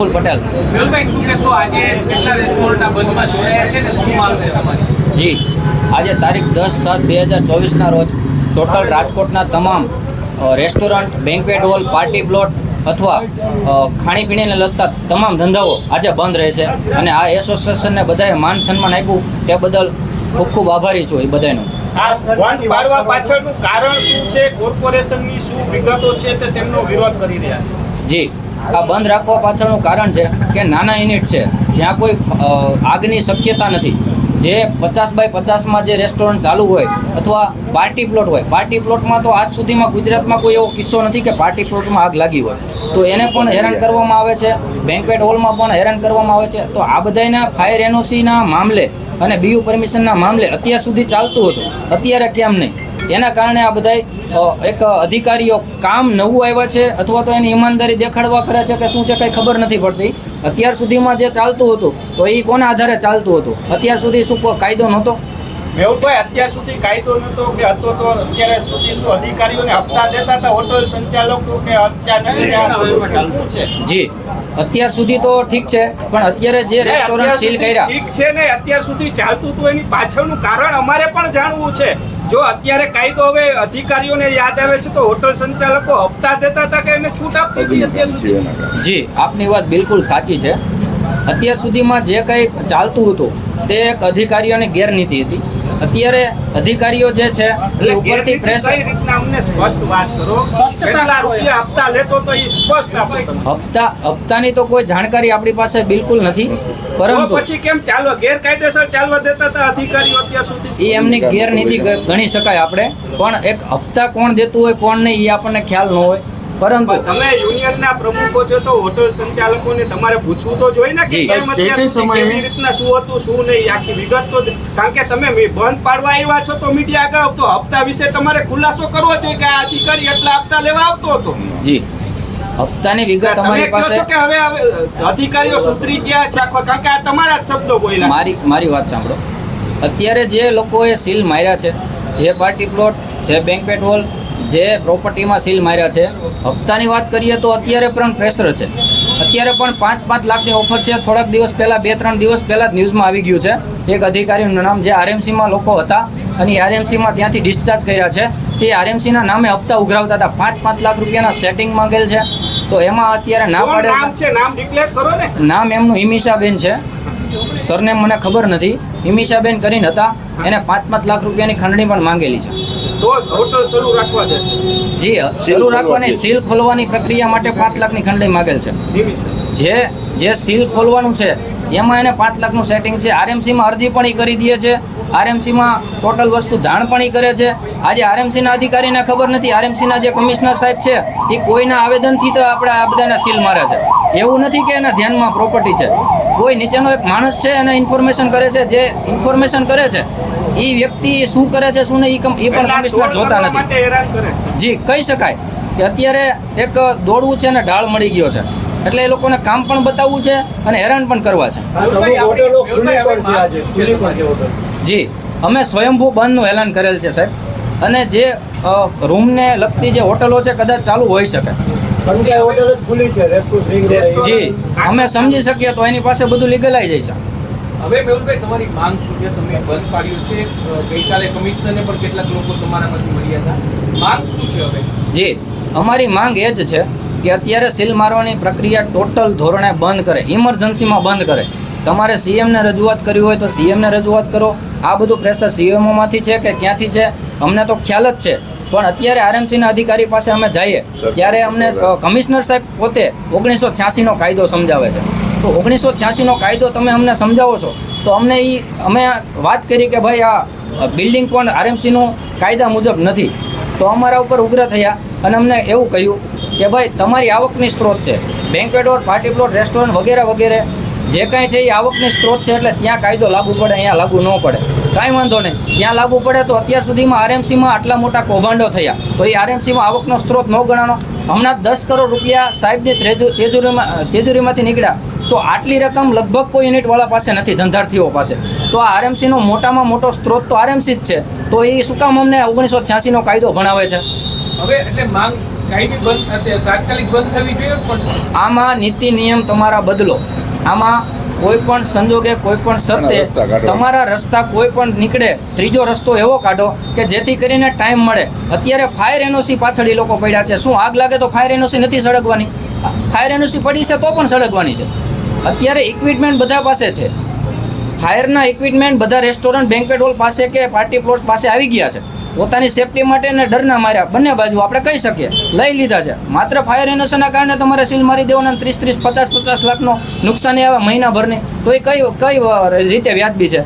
પટેલ જી આજે તારીખ 10/7/2024 રોજ ટોટલ રાજકોટના તમામ restaurant, banquet hall, party plot અથવા ખાણીપીણીને લગતા તમામ ધંધાઓ આજે બંધ રહેશે અને આ એસોસિએશનને બધાએ માન સન્માન આપ્યું તે બદલ ખૂબ ખૂબ આભારી છું એ બધાનું. આ બંધ પાડવા પાછળનું કારણ શું છે? કોર્પોરેશનની શું વિગતો છે તે તેમનો વિરોધ કરી રહ્યા છે? જી, આ બંધ રાખવા પાછળનું કારણ છે કે નાના યુનિટ છે જ્યાં કોઈ આગની શક્યતા નથી. જે 50x50માં જે રેસ્ટોરન્ટ ચાલુ હોય અથવા પાર્ટી પ્લોટ હોય, પાર્ટી પ્લોટમાં તો આજ સુધીમાં ગુજરાતમાં કોઈ એવો કિસ્સો નથી કે પાર્ટી પ્લોટમાં આગ લાગી હોય, તો એને પણ હેરાન કરવામાં આવે છે. બેન્ક્વેટ હોલમાં પણ હેરાન કરવામાં આવે છે. તો આ બધાના ફાયર એનઓસીના મામલે અને બીયુ પરમિશનના મામલે અત્યાર સુધી ચાલતું હતું, અત્યારે કેમ નહીં? એના કારણે આ બધા એક અધિકારીઓ કામ નવું આવ્યા છે અથવા તો એની ઈમાનદારી દેખાડવા કરે છે કે શું છે કંઈ ખબર નથી પડતી. અત્યાર સુધીમાં જે ચાલતું હતું તો એ કોના આધારે ચાલતું હતું? અત્યાર સુધી શું કાયદો નહોતો? મેહુલભાઈ, અત્યાર સુધી કાયદો નહોતો કે હતો તો અત્યારે સુધી શું અધિકારીઓને હપ્તા દેતા હતા હોટલ સંચાલકો કે શું છે? જી, અત્યાર સુધી તો ઠીક છે, પણ અત્યારે જે રેસ્ટોરન્ટ સીલ કર્યા ઠીક છે ને, અત્યાર સુધી ચાલતું હતું એની પાછળનું કારણ અમારે પણ જાણવું છે. જો અત્યારે કાયદો હવે અધિકારીઓને યાદ આવે છે તો હોટલ સંચાલકો હપ્તા દેતા હતા કે એને છૂટ આપતી હતી અત્યાર સુધી? જી, આપની વાત બિલકુલ સાચી છે. અત્યાર સુધીમાં જે કંઈ ચાલતું હતું તે એક અધિકારીઓની ગેરનીતિ હતી. અત્યારે અધિકારીઓ જે છે એ ઉપરથી પ્રેશર. કઈ રીતના અમને સ્પષ્ટ વાત કરો, કેટલા રૂપિયા હપ્તા લેતો તો એ સ્પષ્ટ આપો. હપ્તાની તો કોઈ જાણકારી આપણી પાસે બિલકુલ નથી, પરંતુ પછી કેમ ચાલવા ગેરકાયદેસર ચાલવા દેતા હતા અધિકારીઓ અત્યાર સુધી? એ એમની ગેરનીતિ ગણી શકાય આપણે, પણ એક હપ્તા કોણ દેતું હોય કોણ નહીં એ આપણને ખ્યાલ ન હોય. પરંતુ તમે યુનિયનના પ્રમુખો છો તો હોટલ સંચાલકોને તમારે પૂછવું તો જોઈએ ને કે કેવી રીતના શું હતું શું નહીં, આખી વિગત તો. કારણ કે તમે બંધ પાડવા આવ્યા છો તો મીડિયા આગળ તો હપ્તા વિશે તમારે ખુલાસો કરવો જોઈએ કે આ અધિકારી એટલા હપ્તા લેવા આવતો હતો. જી, હપ્તાની વિગત અમારી પાસે કે હવે અધિકારીઓ સુધરી ગયા છે, કારણ કે આ તમારા જ શબ્દો બોલ્યા. મારી વાત સાંભળો. અત્યારે જે લોકોએ સીલ માર્યા છે, જે પાર્ટી પ્લોટ, જે બેન્ક્વેટ હોલ, જે પ્રોપર્ટીમાં સીલ માર્યા છે, હપ્તાની વાત કરીએ તો અત્યારે પણ પ્રેશર છે. અત્યારે પણ 5-5 લાખની ઓફર છે. થોડાક દિવસ પહેલાં 2-3 દિવસ પહેલાં જ ન્યૂઝમાં આવી ગયું છે એક અધિકારીનું નામ, જે આરએમસીમાં લોકો હતા અને આરએમસીમાં ત્યાંથી ડિસ્ચાર્જ કર્યા છે. તે આરએમસીના નામે હપ્તા ઉઘરાવતા હતા. 5-5 લાખ રૂપિયાના સેટિંગ માંગેલ છે. તો એમાં અત્યારે ના પાડે છે. નામ ડિક્લેર કરો ને. નામ એમનું હિમિશાબેન છે, સરનેમ મને ખબર નથી. હિમિશાબેન કરીને હતા, એને 5-5 લાખ રૂપિયાની ખંડણી પણ માંગેલી છે. તો હોટલ શરૂ રાખવા દેશે? જી, શરૂ રાખવાની સીલ ખોલવાની પ્રક્રિયા માટે 5 લાખની ખંડણી માંગેલ છે. જે સીલ ખોલવાનું છે એમાં એને 5 લાખનું સેટિંગ છે. આરએમસીમાં અરજી પણ એ કરી દે છે. આરએમસીમાં ટોટલ વસ્તુ જાણ પણ એ કરે છે. આજે આરએમસીના અધિકારીને ખબર નથી. આરએમસીના જે કમિશનર સાહેબ છે એ કોઈના આવેદનથી તો આપણે આ બધાના સીલ મારે છે. એવું નથી કે એના ધ્યાનમાં પ્રોપર્ટી છે. કોઈ નીચેનો એક માણસ છે એને ઇન્ફોર્મેશન કરે છે. જે ઇન્ફોર્મેશન કરે છે એ વ્યક્તિ શું કરે છે શું નહીં એ પણ કમિશનર જોતા નથી. જી, કહી શકાય કે અત્યારે એક દોડવું છે ને ઢાળ મળી ગયો છે, એટલે એ લોકોને કામ પણ બતાવવું છે અને હેરાન પણ કરવા છે. જી, અમે સ્વયંભૂ બંધનું એલાન કરેલ છે સાહેબ, અને જે રૂમને લગતી જે હોટલો છે કદાચ ચાલુ હોઈ શકે. જી, અમે સમજી શકીએ તો એની પાસે બધું લીગલાઈ જશે. હવે મેહુલભાઈ, તમારી માંગ શું છે? તમે બંધ પાડ્યું છે, ગઈકાલે કમિશનરને પણ કેટલાક લોકો તમારામાંથી મળ્યા હતા. માંગ શું છે હવે? જી, અમારી માંગ એ જ છે કે અત્યારે સીલ મારવાની પ્રક્રિયા ટોટલ ધોરણે બંધ કરે, ઇમરજન્સીમાં બંધ કરે. તમારે સીએમને રજૂઆત કરવી હોય તો સીએમને રજૂઆત કરો. આ બધું પ્રેશર સીએમઓમાંથી છે કે ક્યાંથી છે અમને તો ખ્યાલ જ છે, પણ અત્યારે આરએમસીના અધિકારી પાસે અમે જઈએ ત્યારે અમને કમિશનર સાહેબ પોતે 1986નો કાયદો સમજાવે છે. તો 1986નો કાયદો તમે અમને સમજાવો છો તો અમે વાત કરી કે ભાઈ આ બિલ્ડિંગ પણ આરએમસીનું કાયદા મુજબ નથી. તો અમારા ઉપર ઉગ્ર થયા અને અમને એવું કહ્યું કે ભાઈ તમારી આવકની સ્ત્રોત છે, banquet hall, party plot, restaurant વગેરે વગેરે જે કાંઈ છે એ આવકની સ્ત્રોત છે, એટલે ત્યાં કાયદો લાગુ પડે, અહીંયા લાગુ ન પડે. કાંઈ વાંધો નહીં, ત્યાં લાગુ પડે તો અત્યાર સુધીમાં આરએમસીમાં આટલા મોટા કૌભાંડો થયા તો એ આરએમસીમાં આવકનો સ્ત્રોત ન ગણાનો. હમણાં 10 કરોડ રૂપિયા સાહેબની તેજુરીમાંથી નીકળ્યા, તો આટલી રકમ લગભગ કોઈ યુનિટવાળા પાસે નથી, ધંધાર્થીઓ પાસે. તો આ આરએમસીનો મોટામાં મોટો સ્ત્રોત તો આરએમસી જ છે. તો એ શું કામ અમને 1986નો કાયદો ભણાવે છે? હવે એટલે માંગ કાયમી બંધ અત્યારે તાત્કાલિક બંધ થવી જોઈએ પણ આમાં નીતિ નિયમ તમારા બદલો. આમાં કોઈ પણ સંજોગે કોઈ પણ શરતે રસ્તા કાઢો. તમારા રસ્તા કોઈ પણ નીકળે ત્રીજો રસ્તો એવો કાઢો કે જેથી કરીને ટાઈમ મળે. અત્યારે ફાયર એનઓસી પાછળ એ લોકો પડ્યા છે. શું આગ લાગે તો ફાયર એનઓસી નથી સળગવાની? ફાયર એનઓસી પડી છે તો પણ સળગવાની છે. અત્યારે ઇક્વિપમેન્ટ બધા પાસે છે. ફાયરના ઇક્વિપમેન્ટ બધા રેસ્ટોરન્ટ, બેન્ક્વેટ હોલ પાસે કે પાર્ટી પ્લોટ પાસે આવી ગયા છે. પોતાની સેફટી માટે ને ડરના માર્યા બંને બાજુ આપણે કહી શકીએ લઈ લીધા છે. માત્ર ફાયર એનઓસીના કારણે તમારે સીલ મારી દેવાના 30-50 લાખનો નુકસાની આવે મહિનાભરની, તો એ કઈ રીતે વ્યાજબી છે?